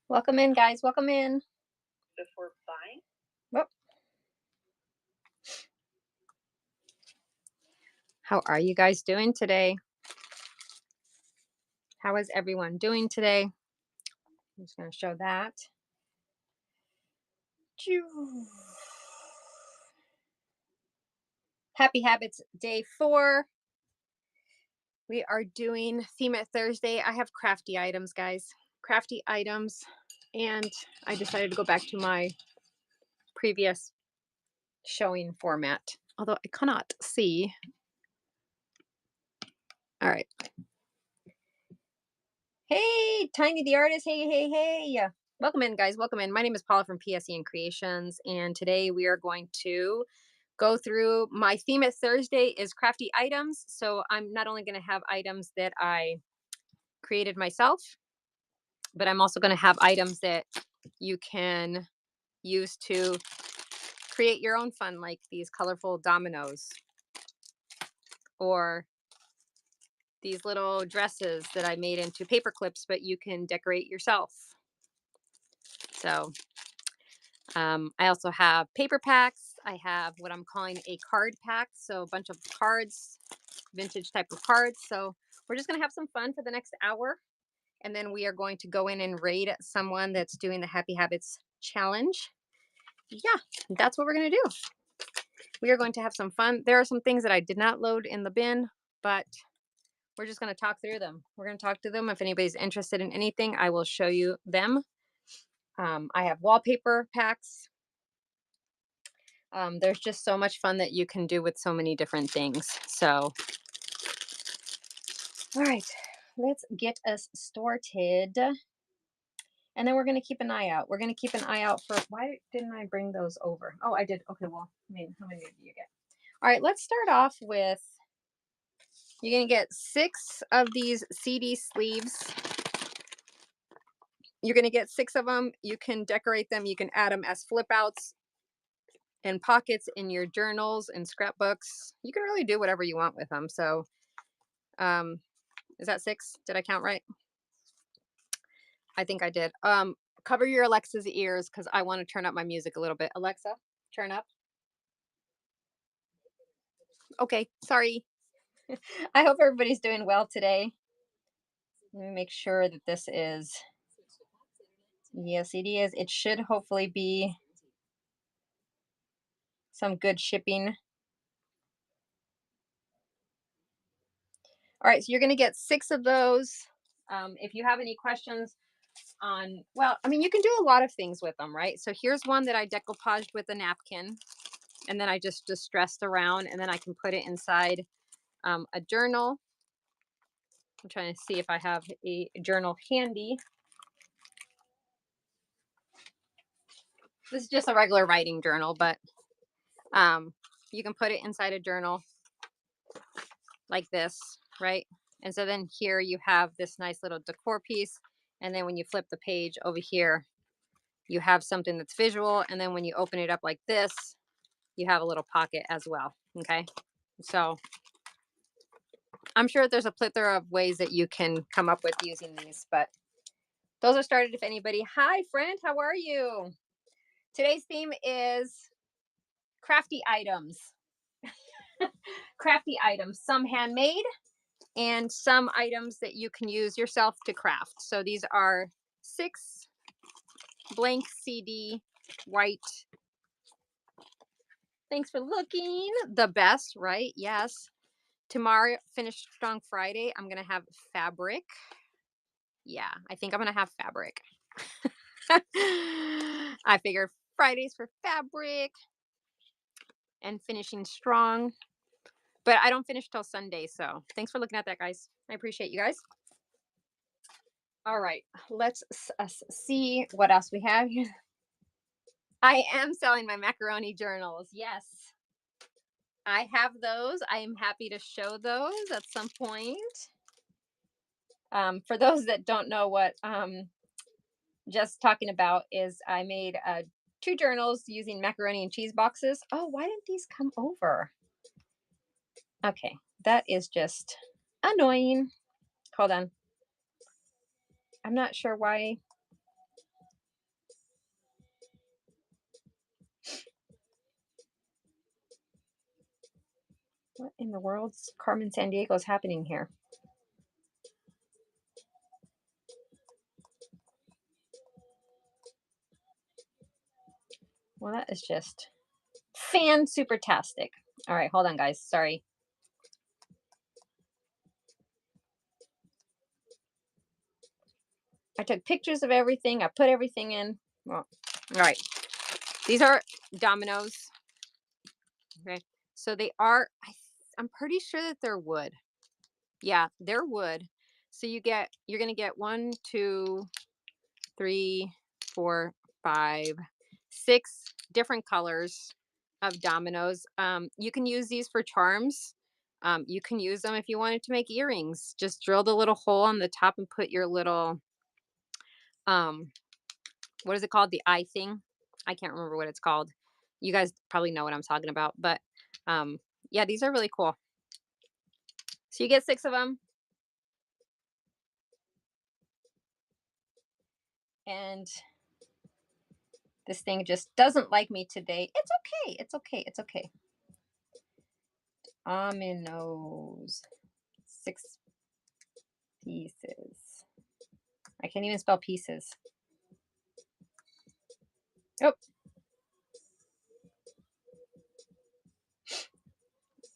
Welcome in, guys. Welcome in. Before buying? Whoop. How are you guys doing today? How is everyone doing today? I'm just going to show that. Happy Habits Day 4. We are doing Theme It Thursday. I have crafty items, guys. Crafty items. And I decided to go back to my previous showing format. Although I cannot see. All right. Hey, Tiny the Artist. Hey, hey, hey. Welcome in, guys. Welcome in. My name is Paula from PSE and Creations. And today we are going to go through my theme at Thursday is crafty items. So I'm not only going to have items that I created myself, but I'm also going to have items that you can use to create your own fun, like these colorful dominoes or these little dresses that I made into paper clips, but you can decorate yourself. So I also have paper packs. I have what I'm calling a card pack. So a bunch of cards, vintage type of cards. So we're just going to have some fun for the next hour. And then we are going to go in and raid someone that's doing the Happy Habits challenge. Yeah, that's what we're going to do. We are going to have some fun. There are some things that I did not load in the bin, but we're just going to talk through them. We're going to talk to them. If anybody's interested in anything, I will show you them. I have wallpaper packs. There's just so much fun that you can do with so many different things. So, all right, let's get us started. And then we're going to keep an eye out. We're going to keep an eye out for, why didn't I bring those over? Oh, I did. Okay, well, I mean, how many do you get? All right, let's start off with, you're going to get 6 of these CD sleeves. You're going to get 6 of them. You can decorate them. You can add them as flip outs and pockets in your journals and scrapbooks. You can really do whatever you want with them. So, is that 6? Did I count right? I think I did. Cover your Alexa's ears because I want to turn up my music a little bit. Alexa, turn up. Okay, sorry. I hope everybody's doing well today. Let me make sure that this is. Yes, it is. It should hopefully be some good shipping. All right, so you're going to get 6 of those. If you have any questions on, well, I mean, you can do a lot of things with them, right? So here's one that I decoupaged with a napkin, and then I just distressed around, and then I can put it inside a journal. I'm trying to see if I have a journal handy. This is just a regular writing journal, but you can put it inside a journal like this, right? And so then here you have this nice little decor piece. And then when you flip the page over here, you have something that's visual. And then when you open it up like this, you have a little pocket as well. Okay. So I'm sure there's a plethora of ways that you can come up with using these, but those are started if anybody. Hi, friend. How are you? Today's theme is crafty items. Crafty items, some handmade and some items that you can use yourself to craft. So these are 6 blank CD white. Thanks for looking. The best, right? Yes. Tomorrow, Finish Strong Friday, I'm going to have fabric. Yeah, I think I'm going to have fabric. I figured Fridays for fabric and finishing strong. But I don't finish till Sunday, so thanks for looking at that, guys. I appreciate you guys. All right, let's see what else we have here. I am selling my macaroni journals. Yes, I have those. I am happy to show those at some point. For those that don't know what just talking about is, I made 2 journals using macaroni and cheese boxes. Oh, why didn't these come over? Okay, that is just annoying. Hold on. I'm not sure why. What in the world's Carmen San Diego is happening here? Well, that is just fan super tastic. All right, hold on, guys. Sorry. I took pictures of everything. I put everything in. Well, all right. These are dominoes. Okay. So they are, I'm pretty sure that they're wood. Yeah, they're wood. So you're going to get 1, 2, 3, 4, 5, 6 different colors of dominoes. You can use these for charms. You can use them if you wanted to make earrings. Just drill the little hole on the top and put your little, um, what is it called? The eye thing. I can't remember what it's called. You guys probably know what I'm talking about, but yeah, these are really cool. So you get 6 of them. And this thing just doesn't like me today. It's okay. It's okay. It's okay. Dominoes. 6 pieces. I can't even spell pieces. Oh.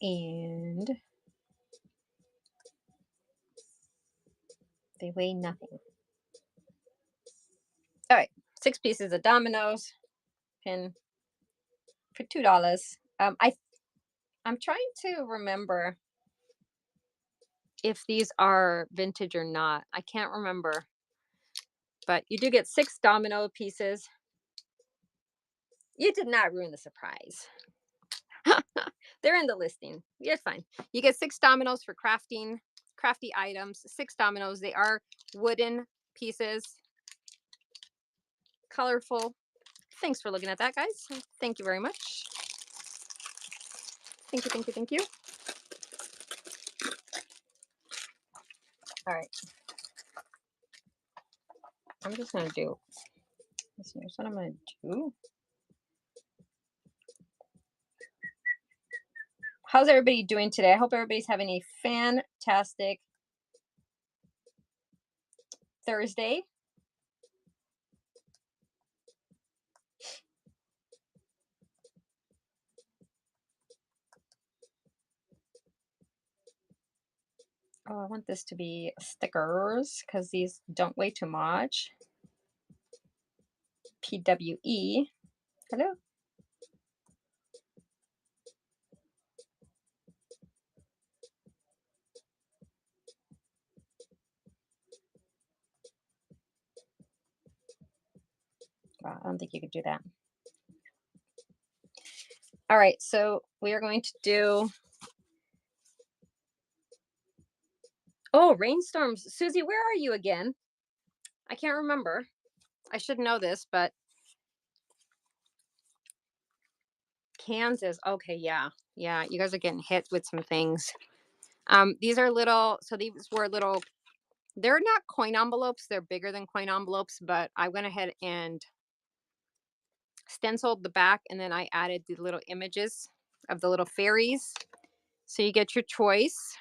And they weigh nothing. All right. 6 pieces of dominoes. Pin for $2. I'm trying to remember if these are vintage or not. I can't remember. But you do get 6 domino pieces. You did not ruin the surprise. They're in the listing. You're fine. You get 6 dominoes for crafty items. 6 dominoes. They are wooden pieces. Colorful. Thanks for looking at that, guys. Thank you very much. Thank you, thank you, thank you. All right. I'm just going to do this. Here's what I'm going to do. How's everybody doing today? I hope everybody's having a fantastic Thursday. Oh, I want this to be stickers because these don't weigh too much. PWE. Hello. Wow, I don't think you could do that. All right, so we are going to do. Oh, rainstorms. Susie, where are you again? I can't remember. I should know this, but Kansas. Okay, yeah. Yeah, you guys are getting hit with some things. These are little, so these were little, they're not coin envelopes. They're bigger than coin envelopes, but I went ahead and stenciled the back and then I added the little images of the little fairies. So you get your choice.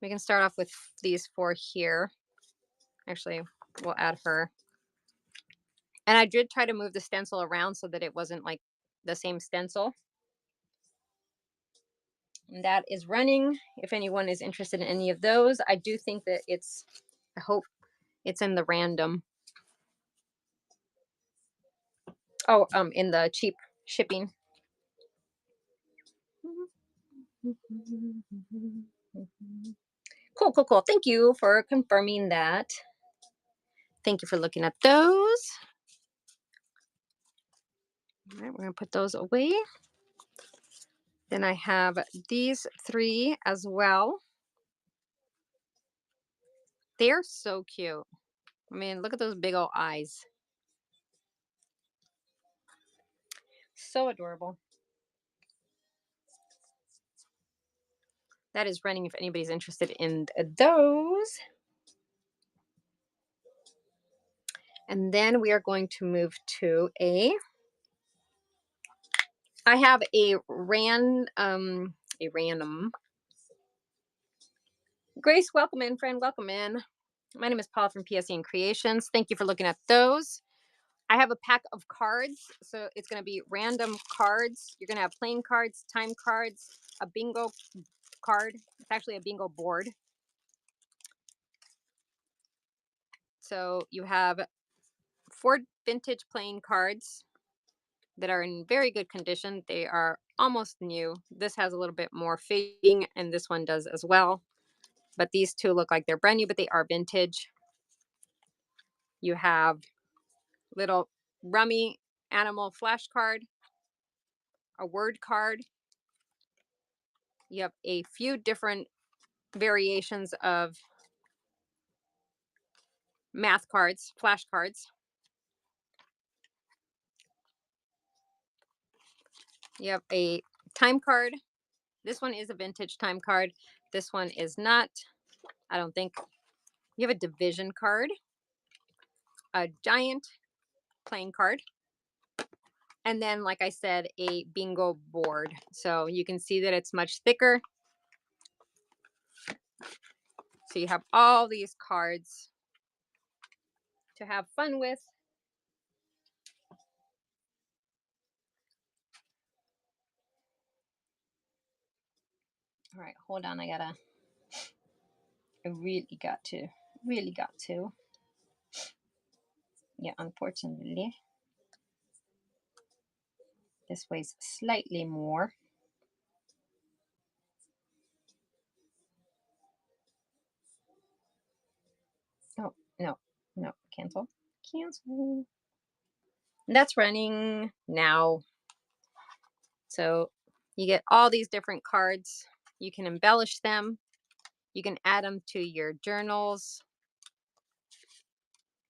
We can start off with these 4 here. Actually, we'll add her. And I did try to move the stencil around so that it wasn't like the same stencil. And that is running. If anyone is interested in any of those, I do think that I hope it's in the random. Oh, in the cheap shipping. Cool, cool, cool. Thank you for confirming that. Thank you for looking at those. All right, we're going to put those away. Then I have these 3 as well. They're so cute. I mean, look at those big old eyes. So adorable. That is running if anybody's interested in those. And then we are going to move to a I have a random. Grace, welcome in, friend, welcome in. My name is Paula from PSE and Creations. Thank you for looking at those. I have a pack of cards, so it's going to be random cards. You're going to have playing cards, time cards, a bingo card. It's actually a bingo board. So you have 4 vintage playing cards that are in very good condition. They are almost new. This has a little bit more fading, and this one does as well. But these two look like they're brand new, but they are vintage. You have little rummy animal flashcard, a word card. You have a few different variations of math cards, flashcards. You have a time card. This one is a vintage time card. This one is not, I don't think. You have a division card, a giant playing card, and then, like I said, a bingo board. So you can see that it's much thicker. So you have all these cards to have fun with. All right, hold on. I really got to. Yeah, unfortunately, this weighs slightly more. Oh, no, no, cancel. Cancel. That's running now. So you get all these different cards. You can embellish them. You can add them to your journals.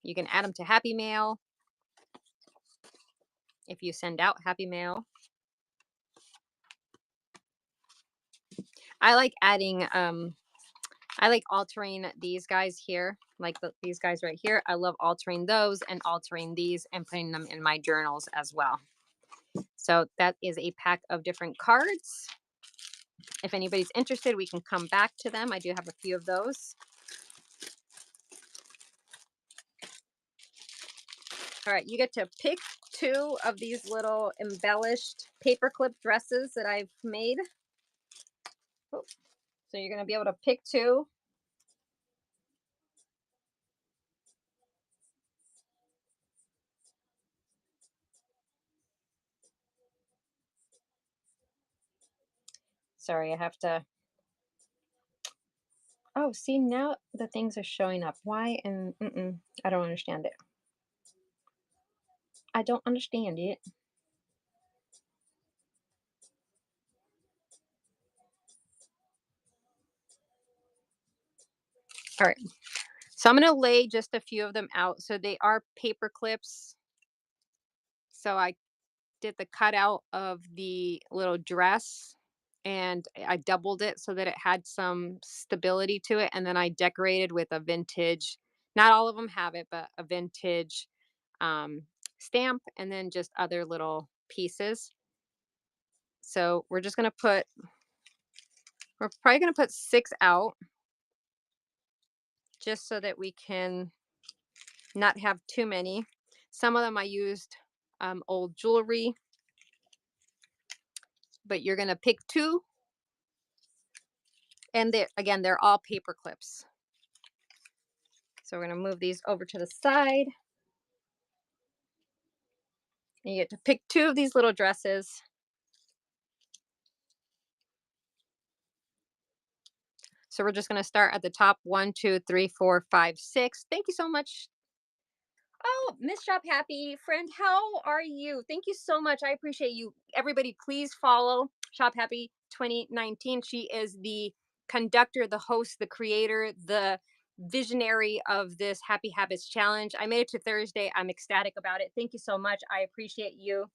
You can add them to Happy Mail if you send out Happy Mail. I like adding, I like altering these guys here, like these guys right here. I love altering those and altering these and putting them in my journals as well. So that is a pack of different cards. If anybody's interested, we can come back to them. I do have a few of those. All right, you get to pick 2 of these little embellished paperclip dresses that I've made. Oh, so you're going to be able to pick 2. Sorry, I have to. Oh, see, now the things are showing up. Why? And I don't understand it. I don't understand it. All right. So I'm going to lay just a few of them out. So they are paper clips. So I did the cutout of the little dress and I doubled it so that it had some stability to it. And then I decorated with a vintage, not all of them have it, but a vintage um, stamp and then just other little pieces. So we're just going to we're probably going to put 6 out just so that we can not have too many. Some of them I used old jewelry, but you're going to pick 2. And again, they're all paper clips. So we're going to move these over to the side. And you get to pick 2 of these little dresses. So we're just going to start at the top. 1, 2, 3, 4, 5, 6. Thank you so much. Oh, Miss Shop Happy, friend, how are you? Thank you so much. I appreciate you. Everybody, please follow Shop Happy 2019. She is the conductor, the host, the creator, the visionary of this Happy Habits Challenge. I made it to Thursday. I'm ecstatic about it. Thank you so much. I appreciate you.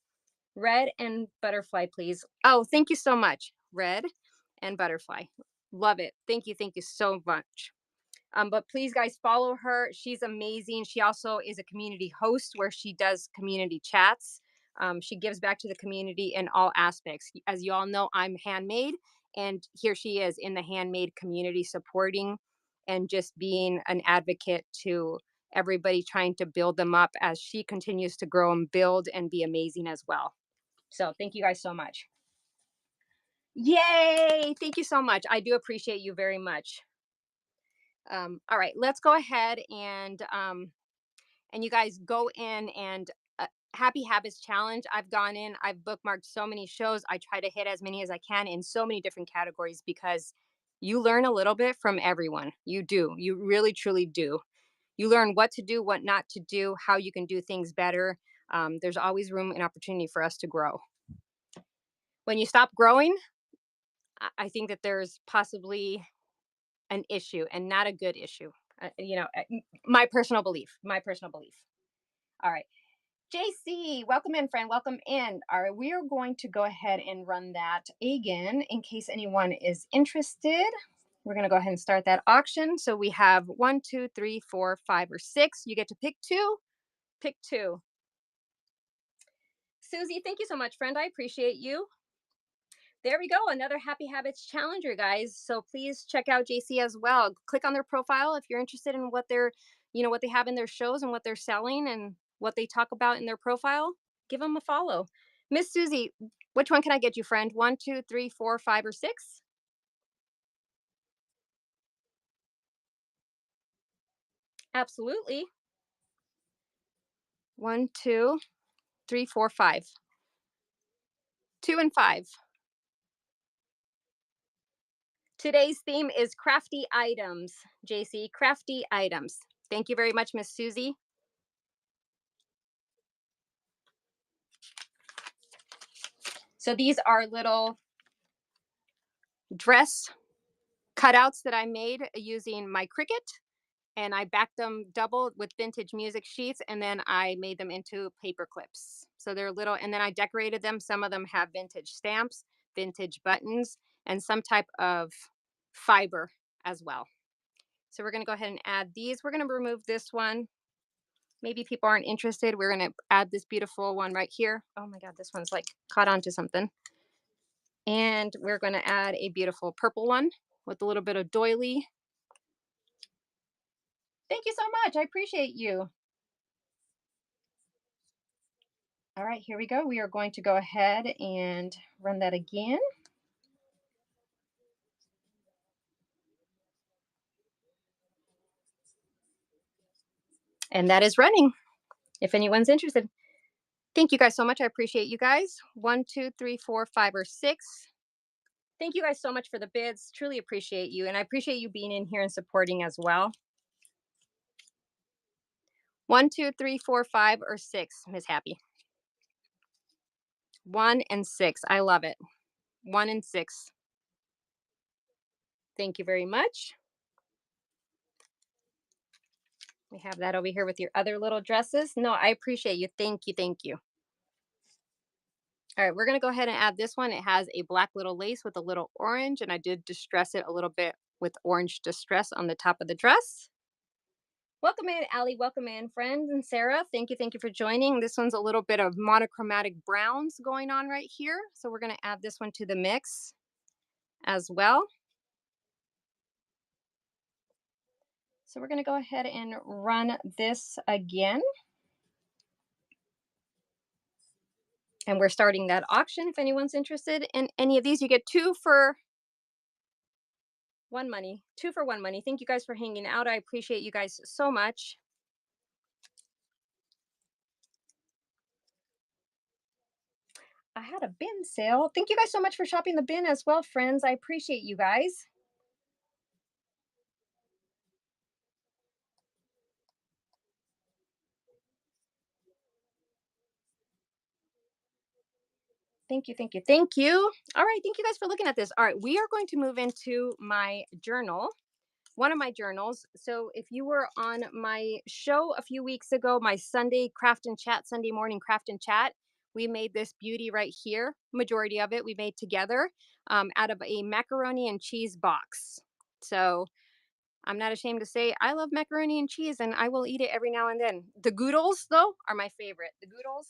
Red and butterfly, please. Oh, thank you so much. Red and butterfly. Love it. Thank you. Thank you so much. But please, guys, follow her. She's amazing. She also is a community host where she does community chats She gives back to the community in all aspects. As you all know, I'm handmade, and here she is in the handmade community supporting and just being an advocate to everybody, trying to build them up as she continues to grow and build and be amazing as well. So thank you guys so much. Yay! Thank you so much. I do appreciate you very much. All right, let's go ahead and you guys go in and Happy Habits Challenge. I've gone in, I've bookmarked so many shows. I try to hit as many as I can in so many different categories because you learn a little bit from everyone. You do. You really, truly do. You learn what to do, what not to do, how you can do things better. There's always room and opportunity for us to grow. When you stop growing, I think that there's possibly an issue and not a good issue. My personal belief. My personal belief. All right. JC, welcome in, friend. Welcome in. All right, we are going to go ahead and run that again in case anyone is interested. We're going to go ahead and start that auction. So we have 1, 2, 3, 4, 5, or 6. You get to pick two. Pick two. Susie, thank you so much, friend. I appreciate you. There we go. Another Happy Habits Challenger, guys. So please check out JC as well. Click on their profile if you're interested in what what they have in their shows and what they're selling and what they talk about in their profile. Give them a follow. Miss Susie, which one can I get you, friend? 1, 2, 3, 4, 5, or 6? Absolutely. 1, 2, 3, 4, 5. 2 and 5. Today's theme is crafty items. JC, crafty items. Thank you very much, Miss Susie. So these are little dress cutouts that I made using my Cricut, and I backed them double with vintage music sheets, and then I made them into paper clips. So they're little, and then I decorated them. Some of them have vintage stamps, vintage buttons, and some type of fiber as well. So we're going to go ahead and add these. We're going to remove this one. Maybe people aren't interested. We're going to add this beautiful one right here. Oh my God, this one's like caught onto something. And we're going to add a beautiful purple one with a little bit of doily. Thank you so much. I appreciate you. All right, here we go. We are going to go ahead and run that again. And that is running, if anyone's interested. Thank you guys so much. I appreciate you guys. 1, 2, 3, 4, 5, or 6. Thank you guys so much for the bids. Truly appreciate you. And I appreciate you being in here and supporting as well. 1, 2, 3, 4, 5, or 6, Miss Happy. 1 and 6. I love it. 1 and 6. Thank you very much. We have that over here with your other little dresses. No, I appreciate you. Thank you. Thank you. All right, we're going to go ahead and add this one. It has a black little lace with a little orange, and I did distress it a little bit with orange distress on the top of the dress. Welcome in, Allie. Welcome in, friends. And Sarah, thank you. Thank you for joining. This one's a little bit of monochromatic browns going on right here. So we're going to add this one to the mix as well. So we're going to go ahead and run this again. And we're starting that auction. If anyone's interested in any of these, you get 2 for 1 money. 2 for 1 money. Thank you guys for hanging out. I appreciate you guys so much. I had a bin sale. Thank you guys so much for shopping the bin as well, friends. I appreciate you guys. Thank you, thank you, thank you. All right, thank you guys for looking at this. All right, we are going to move into my journal, one of my journals. So if you were on my show a few weeks ago, my Sunday craft and chat, Sunday morning craft and chat, we made this beauty right here. Majority of it we made together out of a macaroni and cheese box. So I'm not ashamed to say I love macaroni and cheese, and I will eat it every now and then. The goodles, though, are my favorite. The goodles.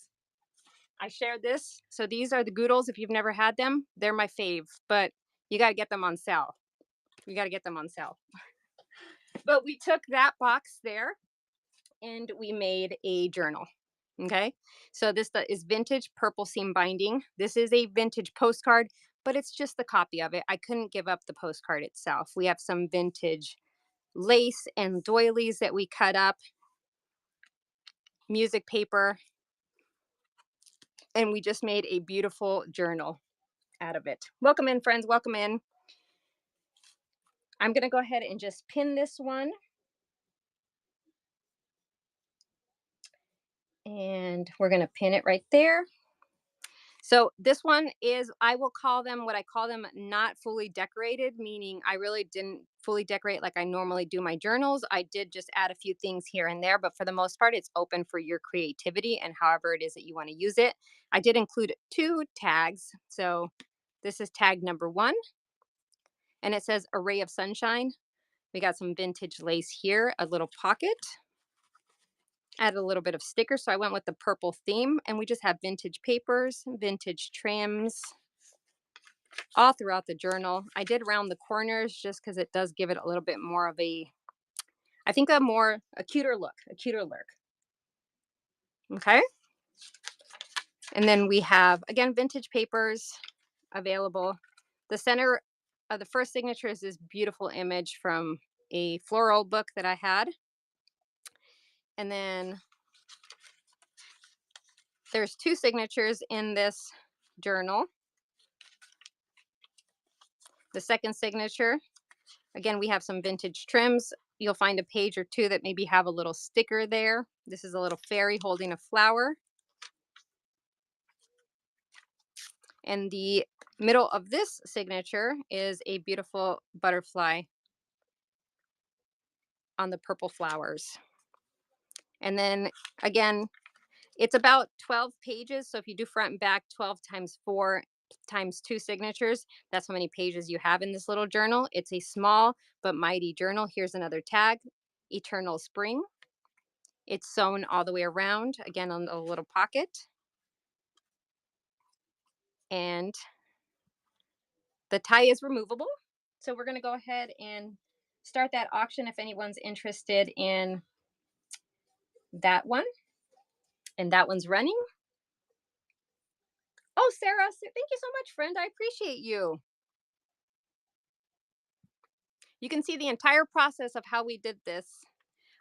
I shared this. So these are the Goodles. If you've never had them, they're my fave, but you got to get them on sale. You got to get them on sale. But we took that box there and we made a journal. Okay. So this is vintage purple seam binding. This is a vintage postcard, but it's just the copy of it. I couldn't give up the postcard itself. We have some vintage lace and doilies that we cut up, music paper, and we just made a beautiful journal out of it. Welcome in, friends. Welcome in. I'm going to go ahead and just pin this one. And we're going to pin it right there. So this one is, I will call them what I call them, not fully decorated, meaning I really didn't fully decorate like I normally do my journals. I did just add a few things here and there, but for the most part, it's open for your creativity and however it is that you want to use it. I did include 2 tags. So this is tag number 1, and it says "A Ray of Sunshine." We got some vintage lace here, a little pocket. Add a little bit of sticker. So I went with the purple theme, and we just have vintage papers, vintage trims all throughout the journal. I did round the corners just because it does give it a little bit more of a, I think a cuter look, Okay. And then we have, again, vintage papers available. The center of the first signature is this beautiful image from a floral book that I had. And then there's 2 signatures in this journal. The second signature, again, we have some vintage trims. You'll find a page or 2 that maybe have a little sticker there. This is a little fairy holding a flower. And the middle of this signature is a beautiful butterfly on the purple flowers. And then again, it's about 12 pages. So if you do front and back, 12 times 4 times 2 signatures, that's how many pages you have in this little journal. It's a small but mighty journal. Here's another tag, Eternal Spring. It's sewn all the way around, again, on the little pocket. And the tie is removable. So we're going to go ahead and start that auction if anyone's interested in that one. And that one's running. Oh, Sarah, thank you so much, friend. I appreciate you. You can see the entire process of how we did this.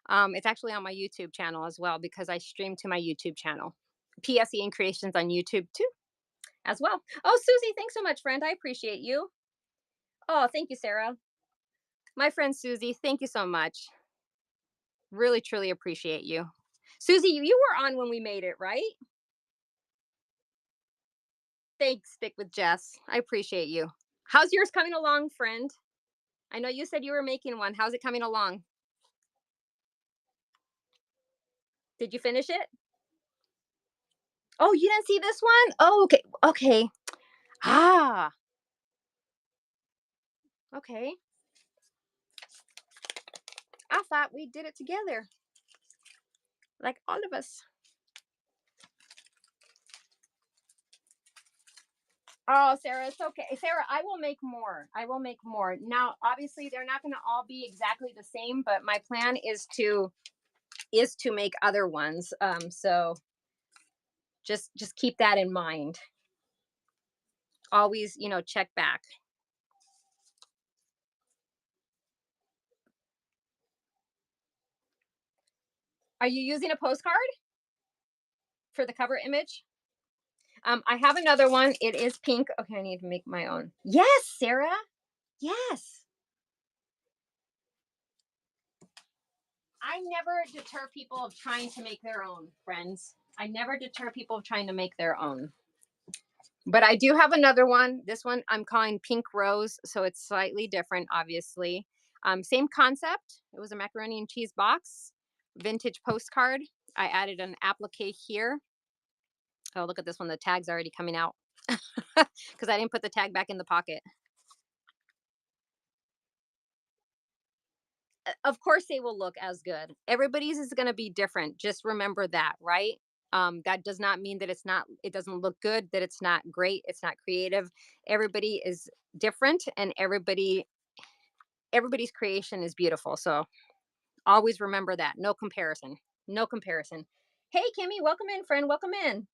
It's actually on my YouTube channel as well because I stream to my YouTube channel. PSE and Creations on YouTube too, as well. Oh, Susie, thanks so much, friend. I appreciate you. Oh, thank you, Sarah. My friend Susie, thank you so much. Really, truly appreciate you. Susie, you were on when we made it, right? Thanks, Stick with Jess. I appreciate you. How's yours coming along, friend? I know you said you were making one. How's it coming along? Did you finish it? Oh, you didn't see this one? Oh, okay. Okay. Ah, okay. I thought we did it together, like all of us. Oh, Sarah, it's okay. Sarah, I will make more. I will make more. Now, obviously, they're not going to all be exactly the same, but my plan is to make other ones. So just keep that in mind. Always, check back. Are you using a postcard for the cover image? I have another one. It is pink. Okay, I need to make my own. Yes, Sarah. Yes. I never deter people of trying to make their own, friends. I never deter people of trying to make their own. But I do have another one. This one I'm calling Pink Rose, so it's slightly different, obviously. Same concept. It was a macaroni and cheese box, vintage postcard. I added an applique here. Oh, look at this one. The tag's already coming out because I didn't put the tag back in the pocket. Of course, they will look as good. Everybody's is going to be different. Just remember that, right? That does not mean that it doesn't look good, that it's not great, it's not creative. Everybody is different, and everybody's creation is beautiful. So always remember that. No comparison. No comparison. Hey, Kimmy, welcome in, friend. Welcome in.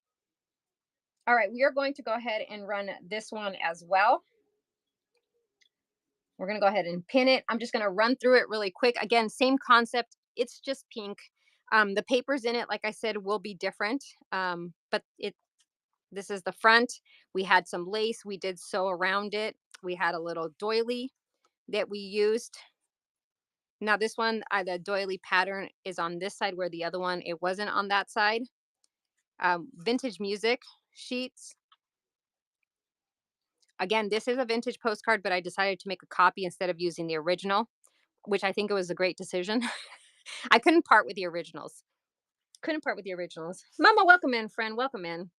All right, we are going to go ahead and run this one as well. We're going to go ahead and pin it. I'm just going to run through it really quick. Again, same concept. It's just pink. The papers in it, like I said, will be different. But this is the front. We had some lace. We did sew around it. We had a little doily that we used. Now this one, the doily pattern is on this side, where the other one, it wasn't on that side. Vintage music sheets. Again, this is a vintage postcard, but I decided to make a copy instead of using the original, which I think it was a great decision. I couldn't part with the originals. Couldn't part with the originals. Mama, welcome in, friend. Welcome in.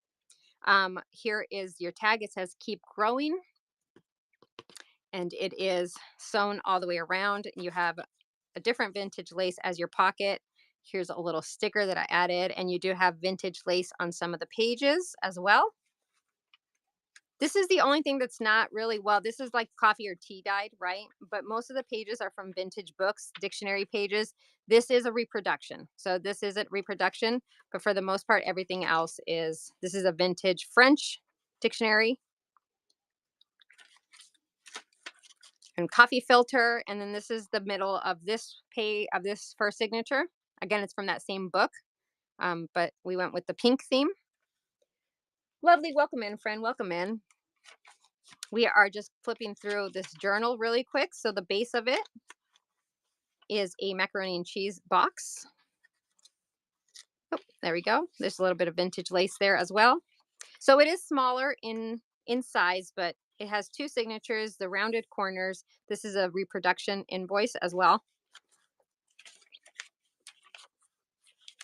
Here is your tag. It says keep growing. And it is sewn all the way around. You have a different vintage lace as your pocket. Here's a little sticker that I added, and you do have vintage lace on some of the pages as well. This is the only thing that's not really, well, this is like coffee or tea dyed, right? But most of the pages are from vintage books, dictionary pages. This is a reproduction. So this isn't reproduction, but for the most part, everything else is, this is a vintage French dictionary and coffee filter. And then this is the middle of this page of this first signature. Again, it's from that same book, but we went with the pink theme. Lovely. Welcome in, friend. Welcome in. We are just flipping through this journal really quick. So the base of it is a macaroni and cheese box. Oh, there we go. There's a little bit of vintage lace there as well. So it is smaller in size, but it has two signatures, the rounded corners. This is a reproduction invoice as well.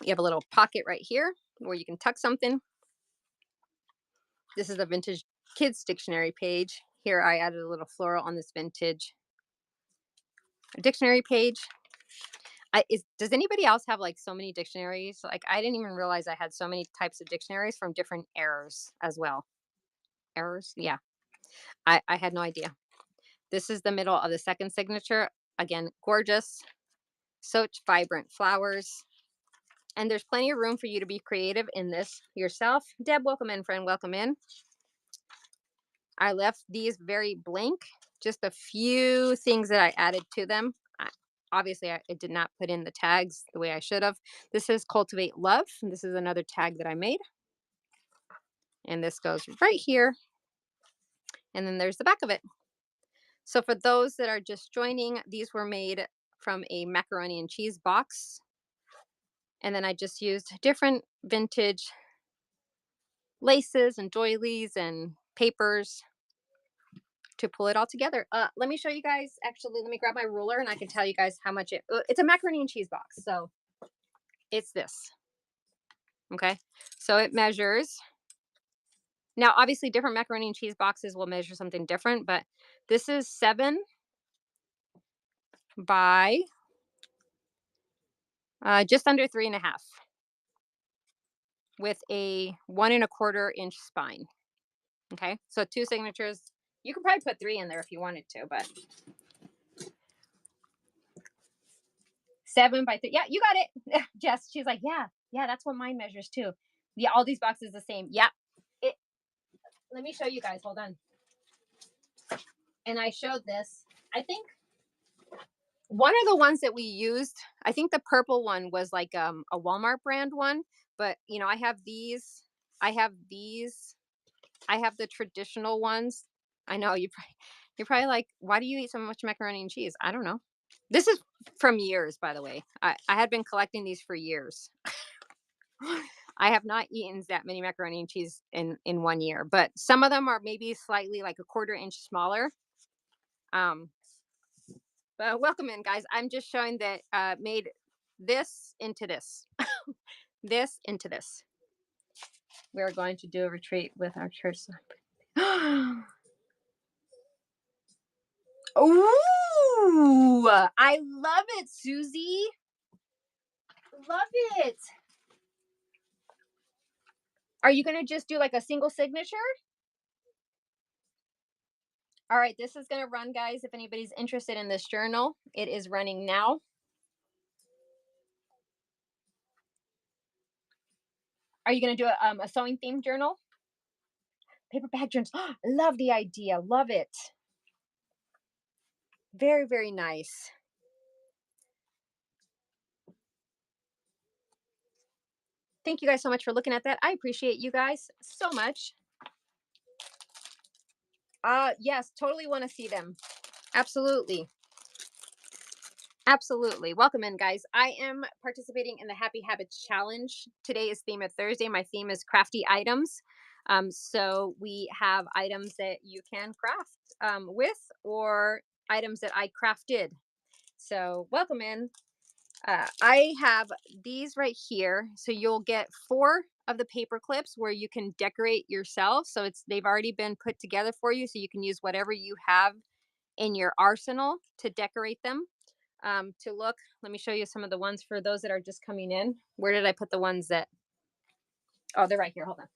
You have a little pocket right here where you can tuck something. This is a vintage kids dictionary page. Here I added a little floral on this vintage dictionary page. Does anybody else have like so many dictionaries? Like I didn't even realize I had so many types of dictionaries from different eras as well. Errors? Yeah. I had no idea. This is the middle of the second signature. Again, gorgeous. Such vibrant flowers. And there's plenty of room for you to be creative in this yourself. Deb, welcome in, friend. Welcome in. I left these very blank. Just a few things that I added to them. Obviously, I did not put in the tags the way I should have. This is Cultivate Love. This is another tag that I made. And this goes right here. And then there's the back of it. So for those that are just joining, these were made from a macaroni and cheese box. And then I just used different vintage laces and doilies and papers to pull it all together. Let me show you guys. Actually, let me grab my ruler and I can tell you guys how much it's a macaroni and cheese box. So it's this. Okay. So it measures. Now, obviously, different macaroni and cheese boxes will measure something different, but this is 7 by just under 3.5 with a 1.25 inch spine. Okay. So 2 signatures. You could probably put 3 in there if you wanted to, but 7 by 3. Yeah, you got it. Jess, she's like, yeah, that's what mine measures too. Yeah, all these boxes the same. Yeah. Let me show you guys. Hold on. And I showed this. I think one of the ones that we used, I think the purple one was like a Walmart brand one, but you know, I have these. I have the traditional ones. I know you're probably like, why do you eat so much macaroni and cheese? I don't know. This is from years, by the way. I had been collecting these for years. I have not eaten that many macaroni and cheese in 1 year, but some of them are maybe slightly like a 1/4 inch smaller. But welcome in, guys. I'm just showing that made this into this, this into this. We're going to do a retreat with our church. Ooh, I love it, Susie. Love it. Are you gonna just do like a single signature? All right, this is gonna run, guys. If anybody's interested in this journal, it is running now. Are you gonna do a sewing themed journal? Paper bag journals. Love the idea. Love it. Very, very nice. Thank you guys so much for looking at that. I appreciate you guys so much. Yes, totally want to see them. Absolutely. Absolutely. Welcome in, guys. I am participating in the Happy Habits Challenge. Today is Theme of Thursday. My theme is crafty items. So we have items that you can craft with, or items that I crafted. So welcome in. I have these right here. So you'll get 4 of the paper clips where you can decorate yourself. So they've already been put together for you. So you can use whatever you have in your arsenal to decorate them. To look, let me show you some of the ones for those that are just coming in. Where did I put the ones that, oh, they're right here. Hold on.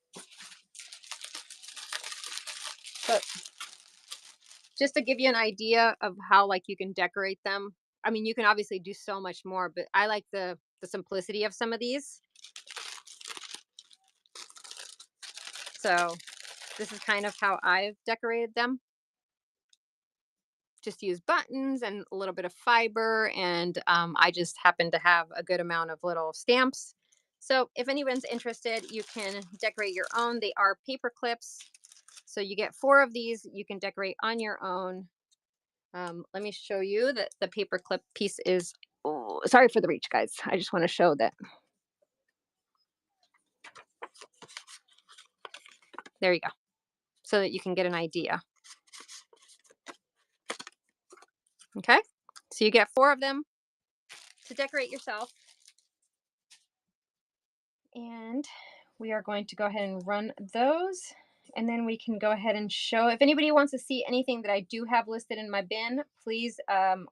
So just to give you an idea of how like you can decorate them. I mean, you can obviously do so much more, but I like the simplicity of some of these. So this is kind of how I've decorated them. Just use buttons and a little bit of fiber, and I just happen to have a good amount of little stamps. So if anyone's interested, you can decorate your own. They are paper clips. So you get 4 of these. You can decorate on your own. Let me show you that the paper clip piece is, oh, sorry for the reach, guys. I just want to show that. There you go. So that you can get an idea. Okay. So you get 4 of them to decorate yourself. And we are going to go ahead and run those. And then we can go ahead and show. If anybody wants to see anything that I do have listed in my bin, please,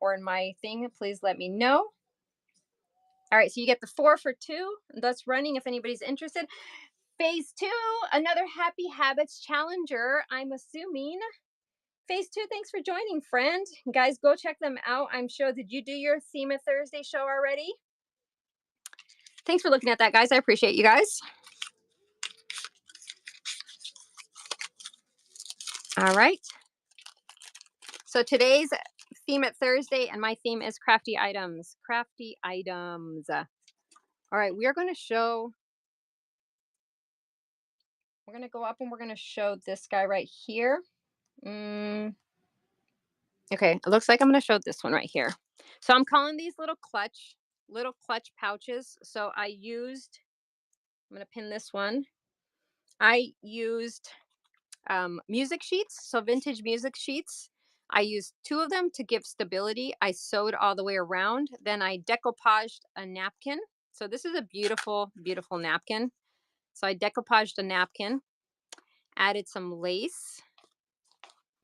or in my thing, please let me know. All right, so you get the 4 for 2. That's running if anybody's interested. Phase 2, another Happy Habits Challenger, I'm assuming. Phase 2, thanks for joining, friend. Guys, go check them out. I'm sure, did you do your Theme of Thursday show already? Thanks for looking at that, guys. I appreciate you guys. All right. So today's Theme at Thursday, and my theme is crafty items. Crafty items. All right, we are going to show. We're going to go up and we're going to show this guy right here. Okay, it looks like I'm going to show this one right here. So I'm calling these little clutch pouches. So I'm going to pin this one. I used music sheets, so vintage music sheets. I used 2 of them to give stability. I sewed all the way around. Then I decoupaged a napkin. So this is a beautiful, beautiful napkin. So I decoupaged a napkin, added some lace,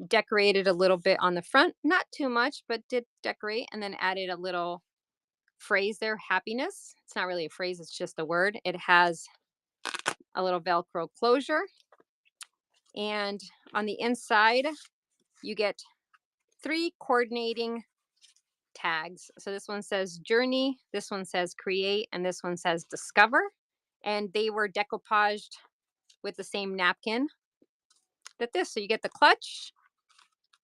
decorated a little bit on the front, not too much, but did decorate, and then added a little phrase there, happiness. It's not really a phrase, it's just a word. It has a little Velcro closure. And on the inside, you get 3 coordinating tags. So this one says journey, this one says create, and this one says discover. And they were decoupaged with the same napkin that this. So you get the clutch,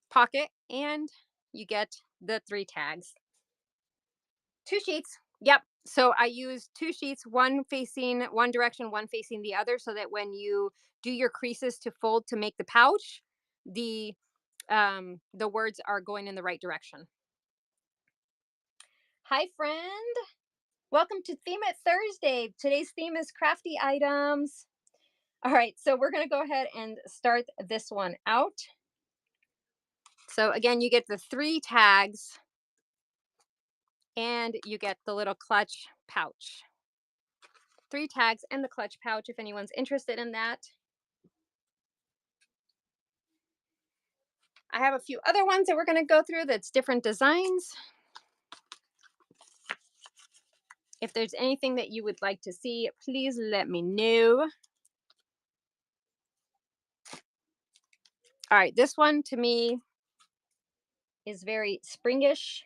pocket, and you get the 3 tags. 2 sheets. Yep. So I used 2 sheets, one facing one direction, one facing the other, so that when you do your creases to fold to make the pouch, the words are going in the right direction. Hi, friend. Welcome to Theme It Thursday. Today's theme is crafty items. All right, so we're going to go ahead and start this one out. So again, you get the 3 tags and you get the little clutch pouch. 3 tags and the clutch pouch if anyone's interested in that. I have a few other ones that we're going to go through that's different designs. If there's anything that you would like to see, please let me know. All right, this one to me is very springish.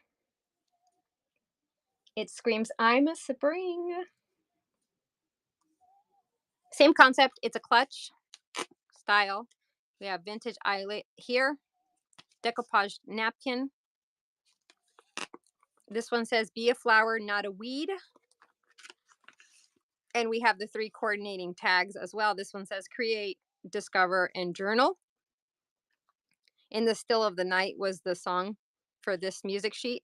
It screams, I'm a spring. Same concept. It's a clutch style. We have vintage eyelet here, decoupage napkin. This one says, be a flower, not a weed. And we have the 3 coordinating tags as well. This one says, create, discover, and journal. In the Still of the Night was the song for this music sheet.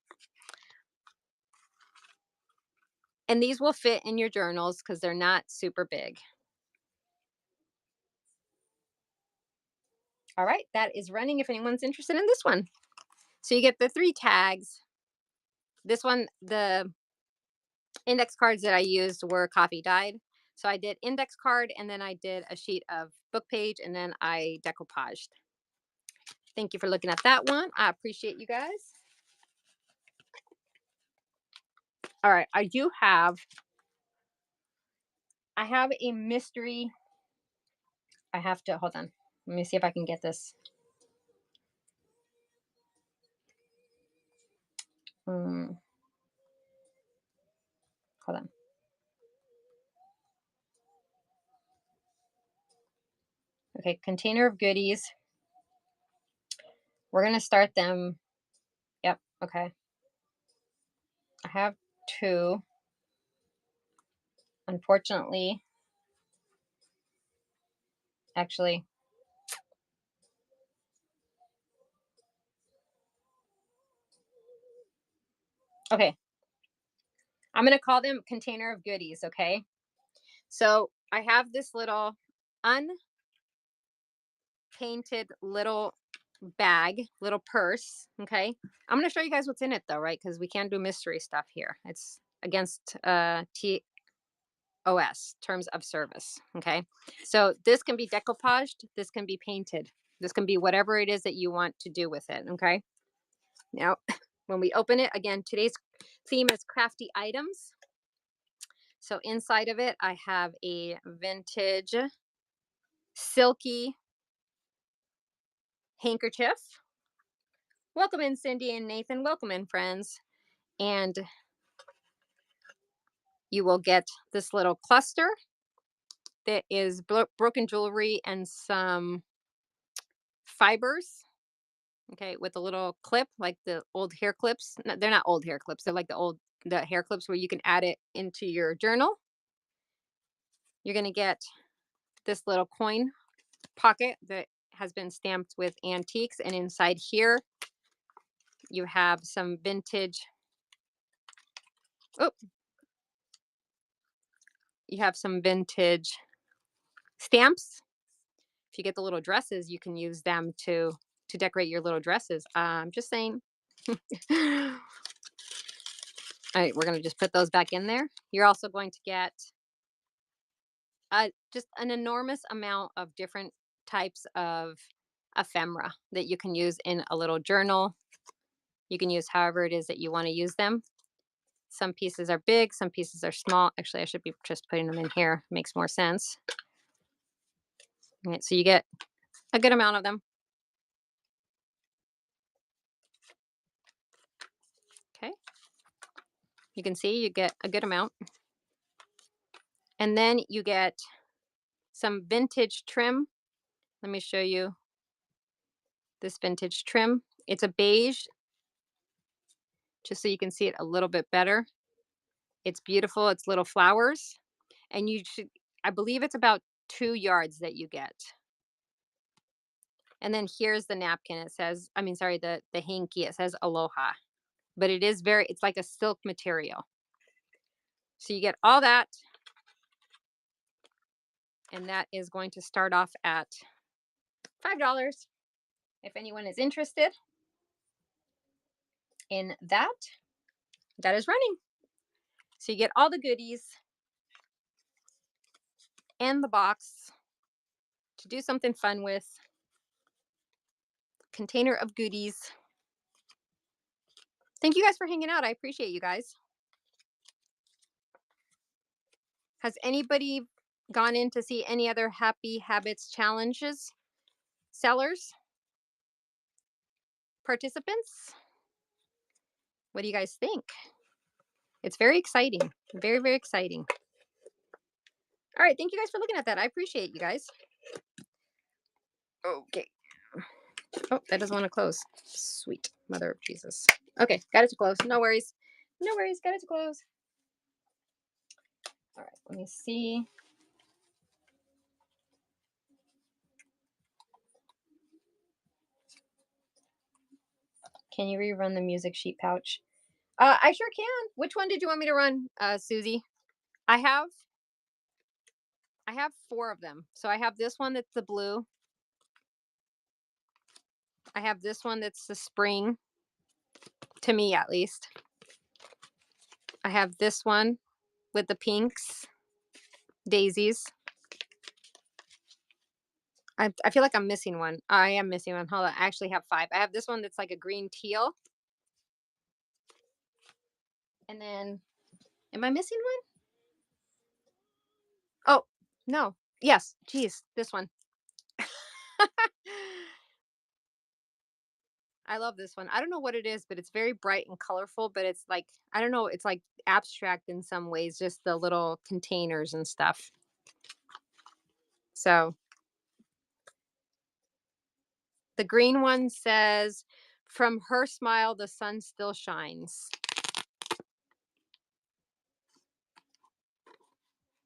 And these will fit in your journals because they're not super big. All right, that is running if anyone's interested in this one. So you get the 3 tags. This one, the index cards that I used were coffee dyed. So I did index card and then I did a sheet of book page and then I decoupaged. Thank you for looking at that one. I appreciate you guys. All right, I have a mystery. I have to, hold on. Let me see if I can get this. Hold on. Okay, container of goodies. We're going to start them. Yep, okay. I have 2. Unfortunately, actually, okay. I'm going to call them container of goodies, okay? So I have this little unpainted little bag, little purse, okay? I'm going to show you guys what's in it though, right? Because we can't do mystery stuff here. It's against TOS, terms of service, okay? So this can be decoupaged, this can be painted, this can be whatever it is that you want to do with it, okay? Now, when we open it, again, today's theme is crafty items. So inside of it, I have a vintage silky handkerchief. Welcome in, Cindy and Nathan. Welcome in, friends. And you will get this little cluster that is broken jewelry and some fibers. Okay, with a little clip, like the old hair clips. No, they're not old hair clips. They're like the hair clips where you can add it into your journal. You're going to get this little coin pocket that has been stamped with antiques. And inside here, you have some vintage. Oh, you have some vintage stamps. If you get the little dresses, you can use them to decorate your little dresses. I'm just saying. All right, we're going to just put those back in there. You're also going to get just an enormous amount of different types of ephemera that you can use in a little journal. You can use however it is that you want to use them. Some pieces are big, some pieces are small. Actually, I should be just putting them in here. Makes more sense. All right, so you get a good amount of them. Okay. You can see you get a good amount. And then you get some vintage trim. Let me show you this vintage trim. It's a beige, just so you can see it a little bit better. It's beautiful. It's little flowers. And you should, I believe it's about 2 yards that you get. And then here's the napkin. It says, I mean, sorry, the hanky. It says aloha. But it is it's like a silk material. So you get all that. And that is going to start off at $5 if anyone is interested in that. That is running. So you get all the goodies and the box to do something fun with. Container of goodies. Thank you guys for hanging out. I appreciate you guys. Has anybody gone in to see any other Happy Habits challenges sellers? participants? What do you guys think? It's very exciting. Very, very exciting. All right. Thank you guys for looking at that. I appreciate you guys. Okay. Oh, that doesn't want to close. Sweet mother of Jesus. Okay. Got it to close. No worries. No worries. Got it to close. All right. Let me see. Can you rerun the music sheet pouch? I sure can. Which one did you want me to run, Susie? I have 4 of them. So I have this one that's the blue. I have this one that's the spring, to me at least. I have this one with the pinks, daisies. I feel like I'm missing one. I am missing one. Hold on. I actually have 5. I have this one that's like a green teal. And then, am I missing one? Oh, no. Yes. Geez, this one. I love this one. I don't know what it is, but it's very bright and colorful, but it's like, I don't know, it's like abstract in some ways, just the little containers and stuff. So the green one says, "From her smile, the sun still shines."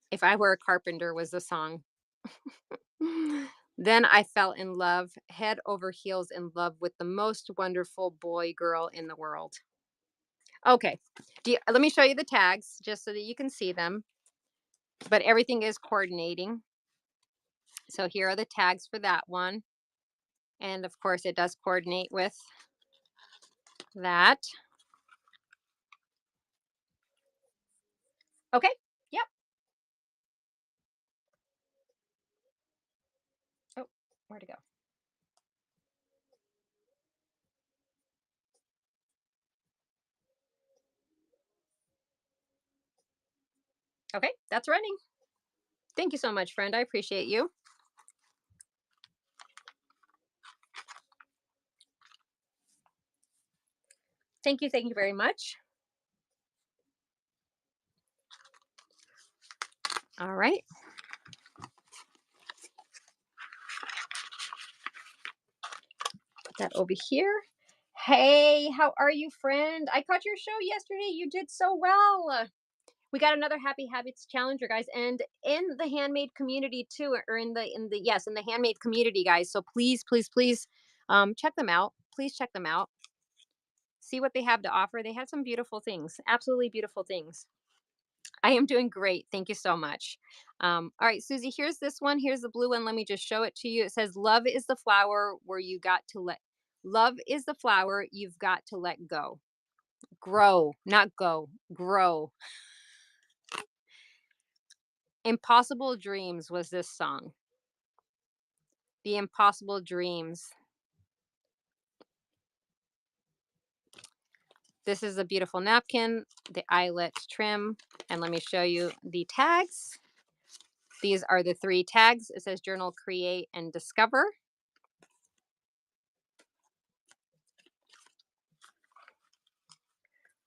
If I Were a Carpenter was the song. Then I fell in love, head over heels in love with the most wonderful boy girl in the world. Okay. Let me show you the tags just so that you can see them. But everything is coordinating. So here are the tags for that one. And of course, it does coordinate with that. Okay. Yep. Oh, where'd it go? Okay, that's running. Thank you so much, friend. I appreciate you. Thank you. Thank you very much. All right. Put that over here. Hey, how are you, friend? I caught your show yesterday. You did so well. We got another Happy Habits Challenger, guys, and in the handmade community too, or in the handmade community, guys. So please, please, please, check them out. Please check them out. See what they have to offer. They have some beautiful things, absolutely beautiful things. I am doing great. Thank you so much. All right, Susie, here's this one. Here's the blue one. Let me just show it to you. It says, "Love is the flower where you got to let, love is the flower you've got to let go. Grow, not go, grow." Impossible Dreams was this song. The Impossible Dreams. This is a beautiful napkin, the eyelet trim, and let me show you the tags. These are the 3 tags. It says journal, create, and discover.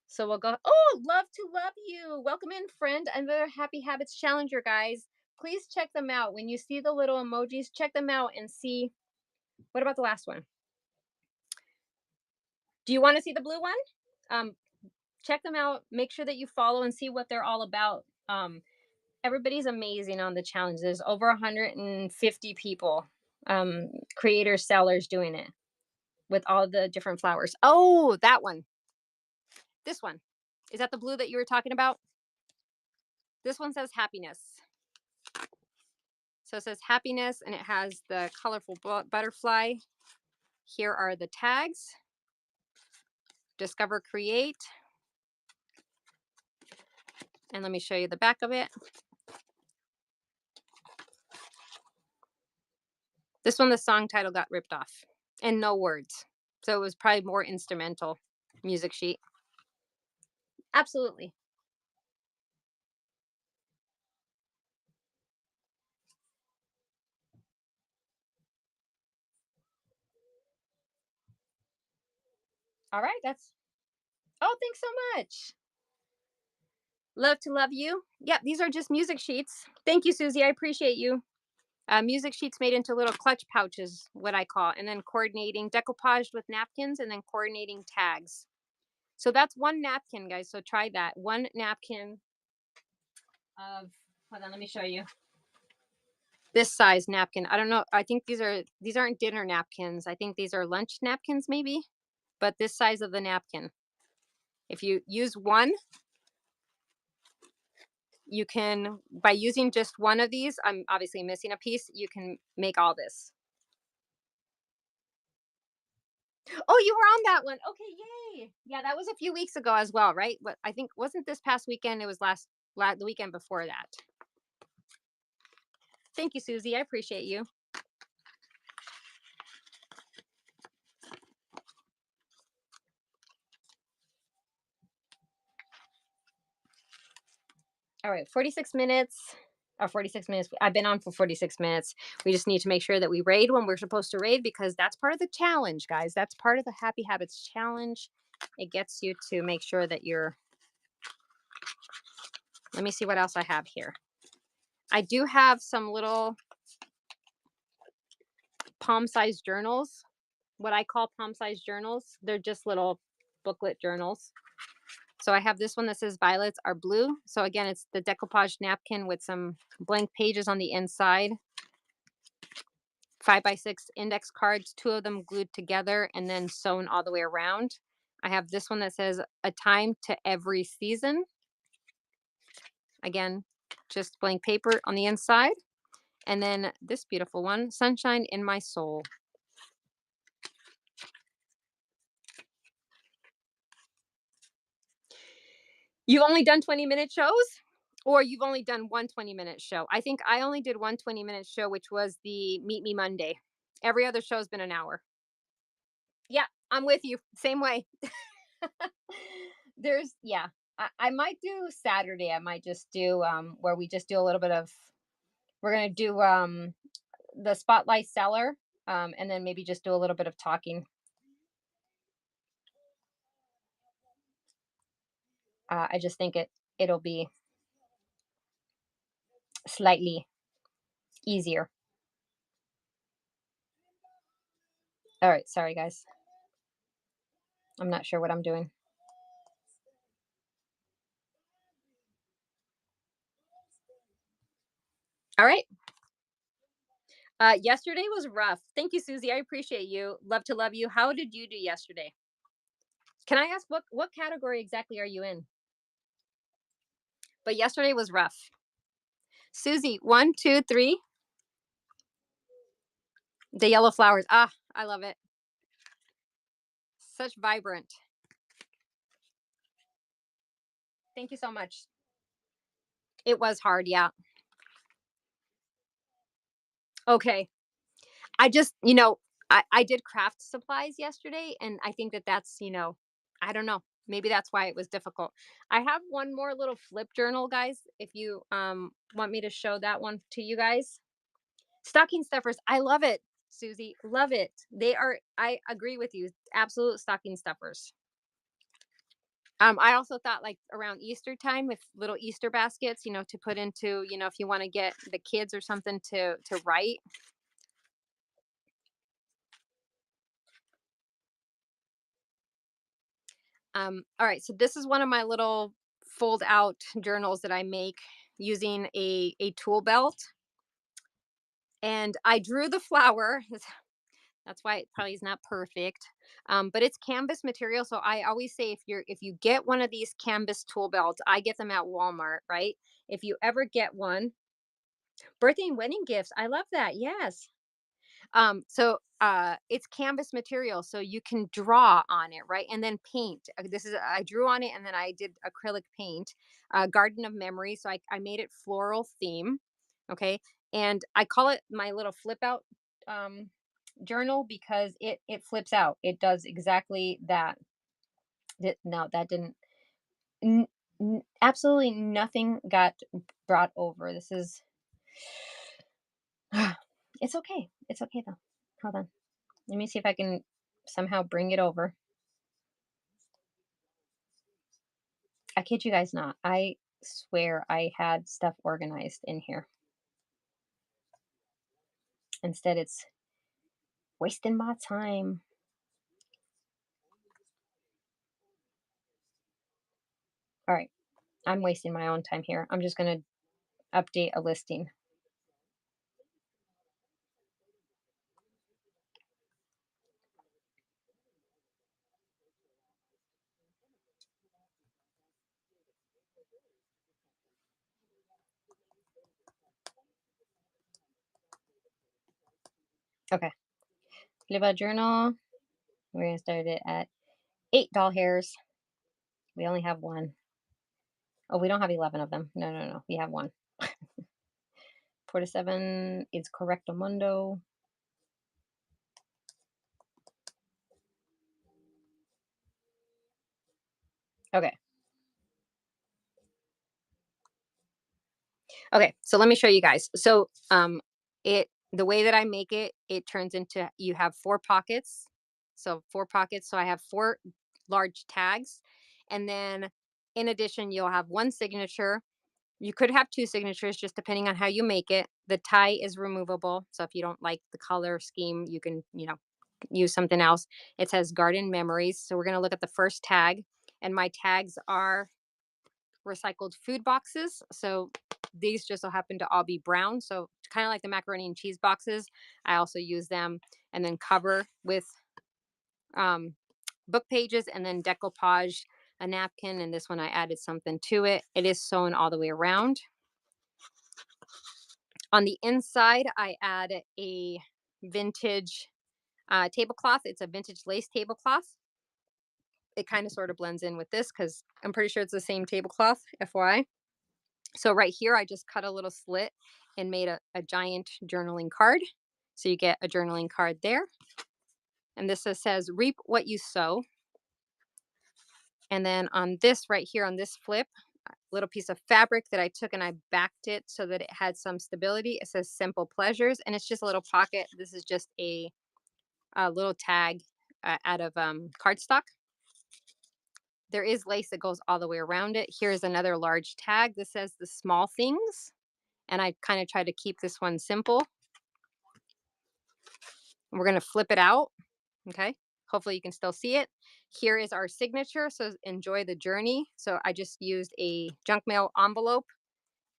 So we'll go. Oh, love to love you. Welcome in, friend. Another Happy Habits Challenger, guys. Please check them out. When you see the little emojis, check them out and see. What about the last one? Do you want to see the blue one? Check them out. Make sure that you follow and see what they're all about. Everybody's amazing on the challenge. There's over 150 people, creators, sellers doing it with all the different flowers. Oh, that one. This one. Is that the blue that you were talking about? This one says happiness. So it says happiness and it has the colorful butterfly. Here are the tags. Discover, create. And let me show you the back of it. This one, the song title got ripped off and no words. So it was probably more instrumental music sheet. Absolutely. All right, that's oh, thanks so much. Love to love you. Yep, these are just music sheets. Thank you, Susie. I appreciate you. Music sheets made into little clutch pouches, what I call, and then coordinating decoupaged with napkins and then coordinating tags. So that's one napkin, guys. So try that. One napkin of, hold on, let me show you. This size napkin. I don't know. I think these aren't dinner napkins. I think these are lunch napkins, maybe. But this size of the napkin. If you use one, you can, by using just one of these, I'm obviously missing a piece, you can make all this. Oh, you were on that one. Okay, yay. Yeah, that was a few weeks ago as well, right? But I think wasn't this past weekend, it was the weekend before that. Thank you, Susie. I appreciate you. All right, 46 minutes. 46 minutes. I've been on for 46 minutes. We just need to make sure that we raid when we're supposed to raid because that's part of the challenge, guys. That's part of the Happy Habits challenge. It gets you to make sure that you're. Let me see what else I have here. I do have some little palm-sized journals, what I call palm-sized journals. They're just little booklet journals. So I have this one that says violets are blue. So again, it's the decoupage napkin with some blank pages on the inside. 5x6 index cards, two of them glued together and then sewn all the way around. I have this one that says a time to every season. Again, just blank paper on the inside. And then this beautiful one, sunshine in my soul. You've only done 20-minute shows? Or you've only done one 20-minute show? I think I only did one 20-minute show, which was the Meet Me Monday. Every other show's been an hour. Yeah, I'm with you. Same way. There's, yeah. I might do Saturday. I might just do where we just do a little bit of, we're gonna do the spotlight seller, and then maybe just do a little bit of talking. I just think it'll be slightly easier. All right, sorry guys. I'm not sure what I'm doing. All right. Yesterday was rough. Thank you, Susie. I appreciate you. Love to love you. How did you do yesterday? Can I ask what category exactly are you in? But yesterday was rough. Susie, 1, 2, 3. The yellow flowers. Ah, I love it. Such vibrant. Thank you so much. It was hard, yeah. Okay. I just, I did craft supplies yesterday, and I think that that's, I don't know. Maybe that's why it was difficult. I have one more little flip journal, guys. If you want me to show that one to you guys. Stocking stuffers. I love it, Susie. Love it. They are, I agree with you. Absolute stocking stuffers. I also thought like around Easter time with little Easter baskets, to put into, if you want to get the kids or something to write. All right, so this is one of my little fold out journals that I make using a tool belt. And I drew the flower. That's why it probably is not perfect. But it's canvas material. So I always say if you get one of these canvas tool belts, I get them at Walmart, right? If you ever get one, birthday and wedding gifts. I love that. Yes. It's canvas material, so you can draw on it, right? And then paint. I drew on it and then I did acrylic paint, Garden of Memory. So I made it floral theme. Okay. And I call it my little flip out journal because it flips out. It does exactly that. No, that didn't. Absolutely nothing got brought over. This is. It's okay. It's okay though. Hold on. Let me see if I can somehow bring it over. I kid you guys not. I swear I had stuff organized in here. Instead, it's wasting my time. All right, I'm wasting my own time here. I'm just going to update a listing. Okay, live out journal. We're going to start it at 8 doll hairs. We only have one. Oh, we don't have 11 of them. No, no, no. We have one. 4 to 7 is correcto mundo. Okay. Okay, so let me show you guys. So, it the way that I make it, it turns into you have 4 pockets. So 4 pockets. So I have 4 large tags, and then in addition, you'll have one signature. You could have 2 signatures, just depending on how you make it. The tie is removable, so if you don't like the color scheme, you can, use something else. It says garden memories. So we're gonna look at the first tag, and my tags are recycled food boxes. So these just so happen to all be brown. So kind of like the macaroni and cheese boxes. I also use them and then cover with um, book pages and then decoupage a napkin. And this one I added something to it. It is sewn all the way around. On the inside, I add a vintage tablecloth. It's a vintage lace tablecloth. It kind of sort of blends in with this because I'm pretty sure it's the same tablecloth, FYI. So right here, I just cut a little slit and made a giant journaling card. So you get a journaling card there. And this says, reap what you sow. And then on this right here, on this flip, a little piece of fabric that I took and I backed it so that it had some stability. It says simple pleasures, and it's just a little pocket. This is just a little tag out of cardstock. There is lace that goes all the way around it. Here's another large tag. This says the small things. And I kind of try to keep this one simple. We're going to flip it out. Okay. Hopefully you can still see it. Here is our signature. So enjoy the journey. So I just used a junk mail envelope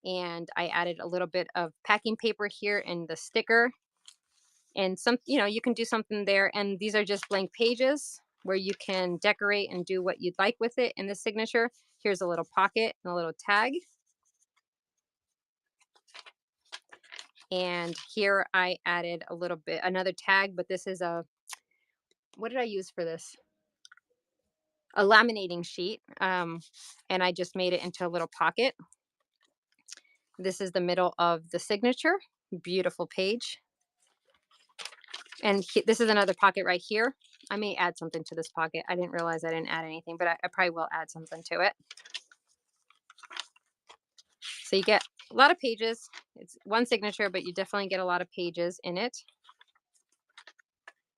and I added a little bit of packing paper here and the sticker and some, you can do something there. And these are just blank pages where you can decorate and do what you'd like with it in the signature. Here's a little pocket and a little tag. And here I added a little bit, another tag, but this is what did I use for this? A laminating sheet. And I just made it into a little pocket. This is the middle of the signature. Beautiful page. And this is another pocket right here. I may add something to this pocket. I didn't realize I didn't add anything, but I probably will add something to it. So you get a lot of pages. It's one signature, but you definitely get a lot of pages in it.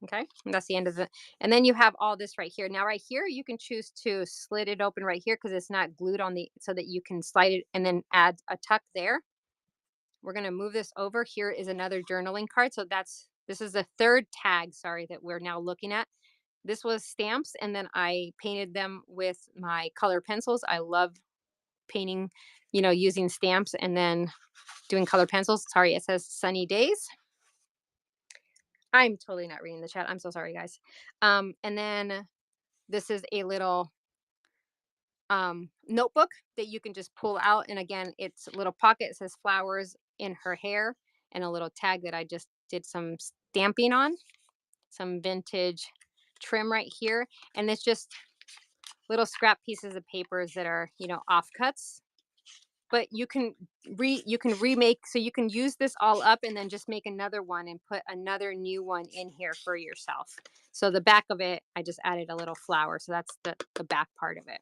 Okay, and that's the end of the, and then you have all this right here. Now right here, you can choose to slit it open right here because it's not glued on so that you can slide it and then add a tuck there. We're gonna move this over. Here is another journaling card. So this is the third tag, sorry, that we're now looking at. This was stamps, and then I painted them with my color pencils. I love painting, using stamps and then doing color pencils. Sorry, it says sunny days. I'm totally not reading the chat. I'm so sorry, guys. And then this is a little notebook that you can just pull out. And again, it's a little pocket. It says flowers in her hair and a little tag that I just did some stamping on, some vintage trim right here. And it's just little scrap pieces of papers that are, offcuts. But you can remake, so you can use this all up and then just make another one and put another new one in here for yourself. So the back of it, I just added a little flower. So that's the back part of it.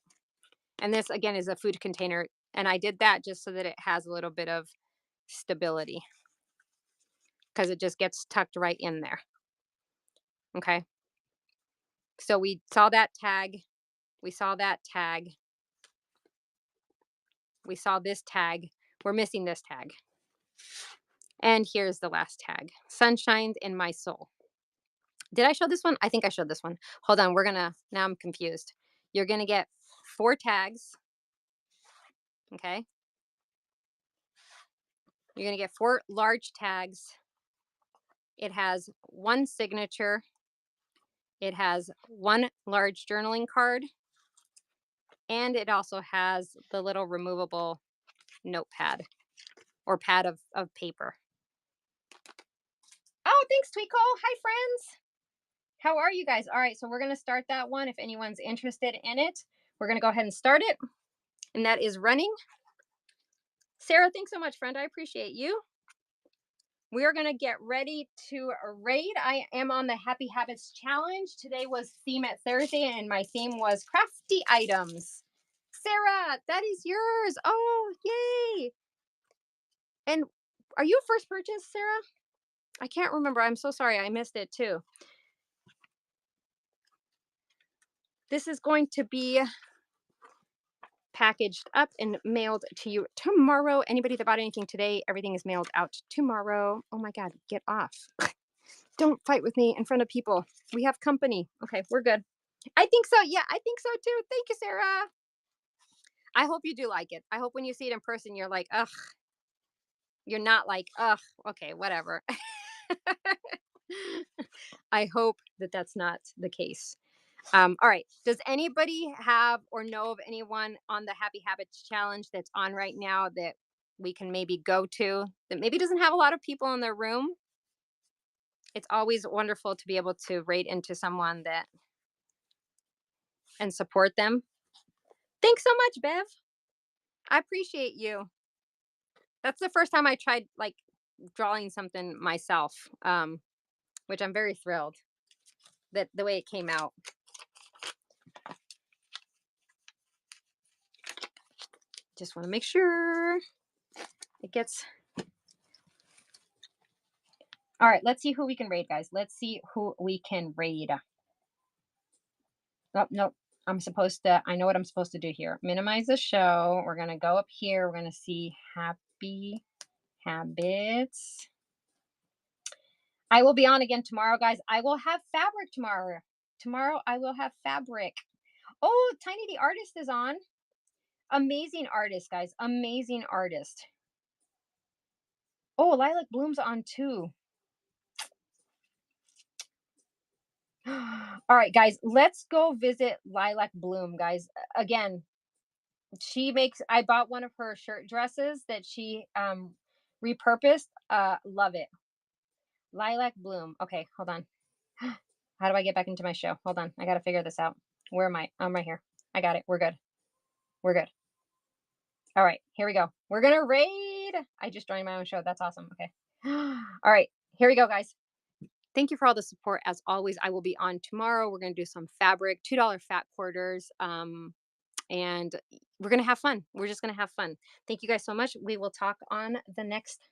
And this again is a food container. And I did that just so that it has a little bit of stability because it just gets tucked right in there. Okay. So we saw that tag. We saw that tag. We saw this tag. We're missing this tag. And here's the last tag. Sunshine in my soul. Did I show this one? I think I showed this one. Hold on. Now I'm confused. You're going to get 4 tags. Okay. You're going to get 4 large tags. It has 1 signature. It has 1 large journaling card. And it also has the little removable notepad or pad of paper. Oh, thanks, Tweako. Hi, friends. How are you guys? All right, so we're going to start that one if anyone's interested in it. We're going to go ahead and start it. And that is running. Sarah, thanks so much, friend. I appreciate you. We are going to get ready to raid. I am on the Happy Habits Challenge. Today was Theme at Thursday, and my theme was crafty items. Sarah, that is yours. Oh, yay. And are you a first purchase, Sarah? I can't remember. I'm so sorry. I missed it too. This is going to be packaged up and mailed to you tomorrow. Anybody that bought anything today, everything is mailed out tomorrow. Oh my God, get off. Don't fight with me in front of people. We have company. Okay, we're good. I think so. Yeah, I think so too. Thank you, Sarah. I hope you do like it. I hope when you see it in person, you're like, ugh. You're not like, ugh, okay, whatever. I hope that that's not the case. All right. Does anybody have or know of anyone on the Happy Habits Challenge that's on right now that we can maybe go to that maybe doesn't have a lot of people in their room? It's always wonderful to be able to rate into someone that and support them. Thanks so much, Bev. I appreciate you. That's the first time I tried like drawing something myself, which I'm very thrilled that the way it came out. Just want to make sure it gets. All right, let's see who we can raid, guys. Let's see who we can raid. Oh, no, I know what I'm supposed to do here. Minimize the show. We're going to go up here. We're going to see Happy Habits. I will be on again tomorrow, guys. I will have fabric tomorrow. Tomorrow I will have fabric. Oh, Tiny the Artist is on. Amazing artist, guys. Amazing artist. Oh, Lilac Bloom's on too. All right, guys, let's go visit Lilac Bloom, guys. Again, I bought one of her shirt dresses that she repurposed. Love it. Lilac Bloom. Okay, hold on. How do I get back into my show? Hold on. I got to figure this out. Where am I? I'm right here. I got it. We're good. We're good. All right, here we go. We're going to raid. I just joined my own show. That's awesome. Okay. All right, here we go, guys. Thank you for all the support. As always, I will be on tomorrow. We're going to do some fabric, $2 fat quarters. And we're going to have fun. We're just going to have fun. Thank you guys so much. We will talk on the next